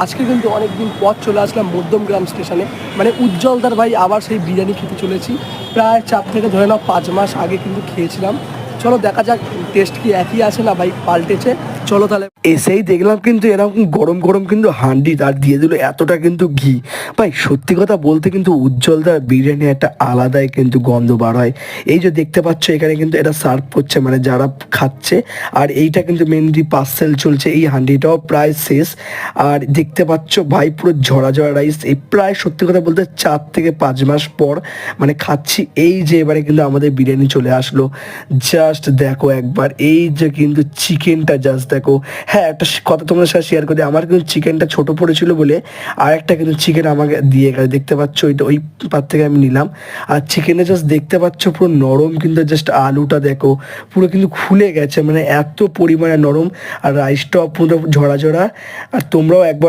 আজকে কিন্তু অনেকদিন পর চলে আসলাম মধ্যমগ্রাম স্টেশনে, মানে উজ্জ্বলদার ভাই আবার সেই বিরিয়ানি খেতে চলেছি। প্রায় 4 থেকে ধরে নাও 5 মাস আগে কিন্তু খেয়েছিলাম। চলো দেখা যাক টেস্ট কি একই আছে না ভাই পাল্টেছে। চলো তাহলে। এসেই দেখলাম কিন্তু এরকম গরম গরম কিন্তু হান্ডি আর দিয়ে দিল এতটা কিন্তু ঘি। ভাই সত্যি কথা বলতে কিন্তু উজ্জ্বলদার বিরিয়ানি একটা আলাদাই কিন্তু গন্ধ বার হয়। এই যে দেখতে পাচ্ছ এখানে কিন্তু এটা সার্ভ করছে, মানে যারা খাচ্ছে। আর এইটা কিন্তু মেনলি পার্সেল চলছে, এই হান্ডিটাও প্রায় শেষ। আর দেখতে পাচ্ছ ভাই পুরো ঝরা ঝরা রাইস, এই প্রায় সত্যি কথা বলতে 4 থেকে 5 মাস পর মানে খাচ্ছি। এই যে এবারে কিন্তু আমাদের বিরিয়ানি চলে আসলো, জাস্ট দেখো একবার, এই যে কিন্তু চিকেনটা জাস্ট দেখো। হ্যাঁ, একটা কথা তোমাদের সাথে শেয়ার করি, আমার কিন্তু চিকেনটা ছোট পড়েছিল বলে আর একটা কিন্তু চিকেন আমাকে দিয়ে গেছে, দেখতে পাচ্ছ ওইটা ওই পার থেকে আমি নিলাম। আর চিকেনে জাস্ট দেখতে পাচ্ছ পুরো নরম, কিন্তু জাস্ট আলুটা দেখো পুরো কিন্তু খুলে গেছে, মানে এত পরিমাণে নরম। আর রাইসটাও পুরো ঝরা ঝরা। আর তোমরাও একবার